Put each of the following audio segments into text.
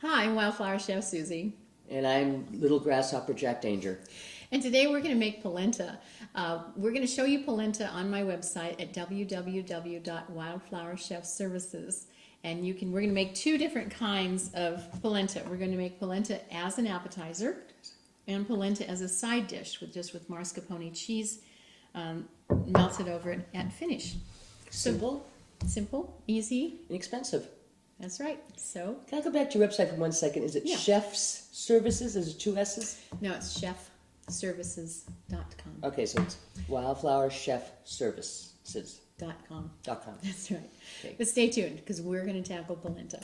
Hi, I'm Wildflower Chef Suzi. And I'm Little Grasshopper Jack Danger. And today we're going to make polenta. We're going to show you polenta on my website at www.wildflowerchefservices. And we're going to make two different kinds of polenta. We're going to make polenta as an appetizer and polenta as a side dish with mascarpone cheese melted over it at finish. Simple, easy, inexpensive. That's right. So, can I go back to your website for 1 second? Is it Chef's Services? Is it two S's? No, it's chefservices.com. Okay, so it's Wildflower Chef Services. .com. That's right. Okay. But stay tuned because we're going to tackle polenta.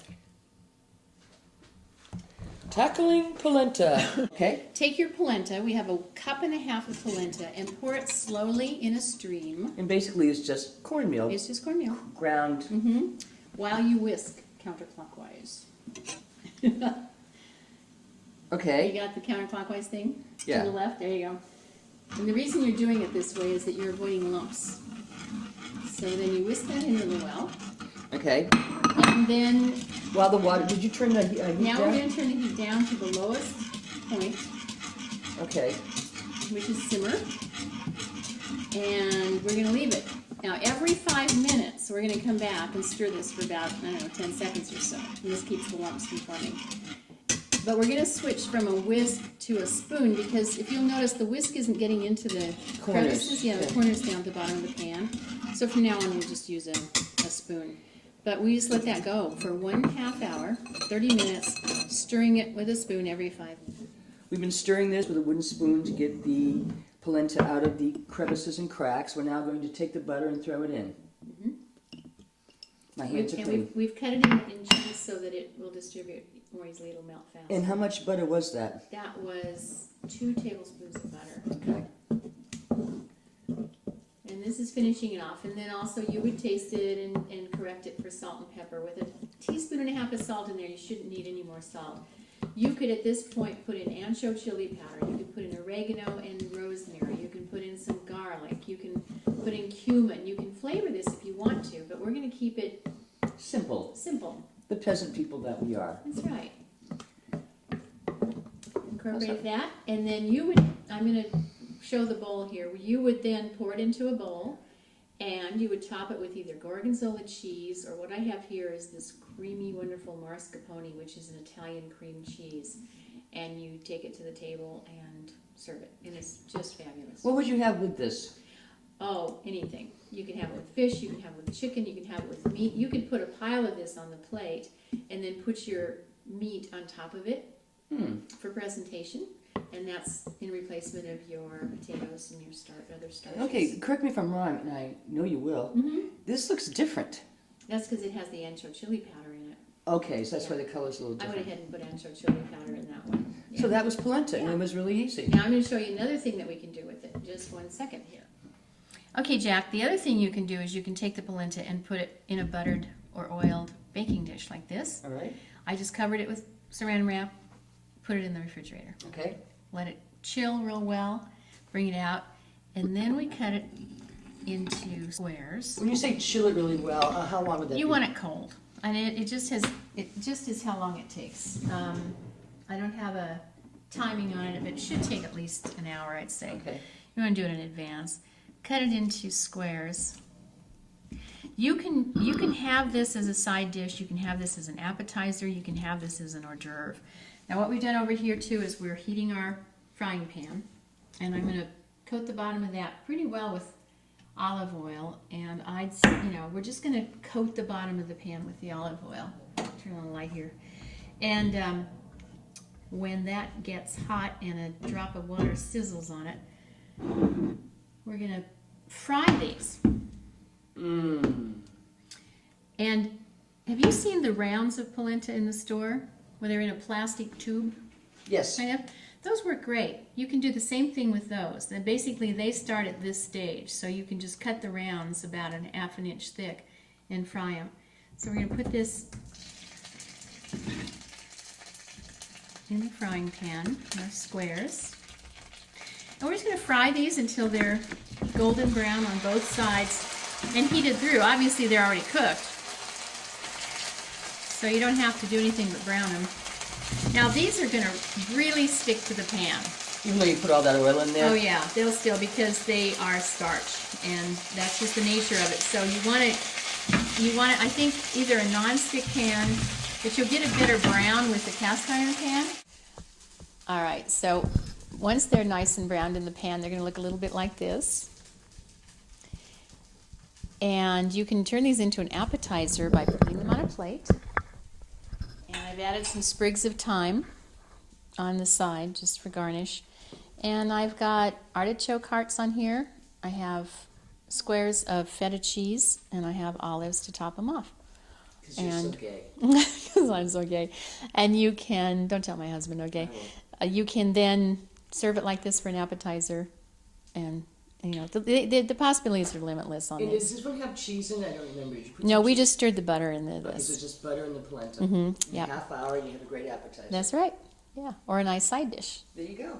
Tackling polenta. Okay. Take your polenta. We have 1.5 cups of polenta and pour it slowly in a stream. And basically it's just cornmeal. It's just cornmeal. Ground. While you whisk counterclockwise. Okay. You got the counterclockwise thing? Yeah. To the left? There you go. And the reason you're doing it this way is that you're avoiding lumps. So then you whisk that in really well. Okay. And then... While the water... Did you turn the heat down? Now we're going to turn the heat down to the lowest point. Okay. Which is simmer. And we're going to leave it. Now every 5 minutes we're going to come back and stir this for about, 10 seconds or so. And this keeps the lumps from forming. But we're going to switch from a whisk to a spoon because if you'll notice the whisk isn't getting into the crevices. Yeah, the corners down at the bottom of the pan. So from now on we'll just use a spoon. But we just let that go for 1/2 hour, 30 minutes, stirring it with a spoon every 5 minutes. We've been stirring this with a wooden spoon to get the polenta out of the crevices and cracks. We're now going to take the butter and throw it in. My hands are clean. We've cut it in chunks so that it will distribute more easily. It'll melt fast. And how much butter was that? That was 2 tablespoons of butter. Okay. And this is finishing it off. And then also you would taste it and correct it for salt and pepper. With 1.5 teaspoons of salt in there, you shouldn't need any more salt. You could at this point put in ancho chili powder. You could put in oregano and rosemary. You can put in some garlic. You can put in cumin. You can flavor this if you want to, but we're going to keep it simple. The peasant people that we are. That's right. Incorporate that, and then I'm going to show the bowl here. You would then pour it into a bowl, and you would top it with either gorgonzola cheese, or what I have here is this creamy, wonderful mascarpone, which is an Italian cream cheese. And you take it to the table and serve it, and it's just fabulous. What would you have with this? Oh, anything. You can have it with fish, you can have it with chicken, you can have it with meat. You could put a pile of this on the plate and then put your meat on top of it for presentation. And that's in replacement of your potatoes and your other starches. Okay, correct me if I'm wrong, and I know you will. This looks different. That's because it has the ancho chili powder in it. Okay, so that's why the color's a little I different. went ahead and put ancho chili powder in that one. Yeah. So that was polenta, and it was really easy. Now I'm going to show you another thing that we can do with it. Just 1 second here. Okay, Jack, the other thing you can do is you can take the polenta and put it in a buttered or oiled baking dish like this. All right. I just covered it with saran wrap, put it in the refrigerator. Okay. Let it chill real well, bring it out, and then we cut it into squares. When you say chill it really well, how long would that be? You want it cold, and it just is how long it takes. I don't have a timing on it, but it should take at least an hour, I'd say. Okay. You want to do it in advance. Cut it into squares. You can have this as a side dish. You can have this as an appetizer. You can have this as an hors d'oeuvre. Now what we've done over here too is we're heating our frying pan, and I'm going to coat the bottom of that pretty well with olive oil, and we're just going to coat the bottom of the pan with the olive oil. Turn on the light here. And when that gets hot and a drop of water sizzles on it, we're going to fry these. And have you seen the rounds of polenta in the store where they're in a plastic tube? Yes. Kind of? Those work great. You can do the same thing with those. And basically they start at this stage, so you can just cut the rounds about 1/2 inch thick and fry them. So we're going to put this in the frying pan, our squares. And we're just going to fry these until they're golden brown on both sides and heated through. Obviously they're already cooked, so you don't have to do anything but brown them. Now these are gonna really stick to the pan. Even though you put all that oil in there? Oh yeah, they'll still, because they are starch, and that's just the nature of it. So you want it, I think, either a non-stick pan, but you'll get a better brown with the cast iron pan. All right, so once they're nice and browned in the pan, they're gonna look a little bit like this. And you can turn these into an appetizer by putting them on a plate. And I've added some sprigs of thyme on the side, just for garnish. And I've got artichoke hearts on here. I have squares of feta cheese, and I have olives to top them off. Because you're so gay. Because I'm so gay. And you can, don't tell my husband, okay? You can then serve it like this for an appetizer. And, you know, the possibilities are limitless on And this. does this one have cheese in it? I don't remember. Did you put No, some we cheese? just stirred the butter in Okay, so this. just butter and the polenta. Mm-hmm, yep. Half hour and you have a great appetizer. That's right. Yeah, or a nice side dish. There you go.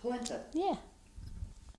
Polenta. Yeah.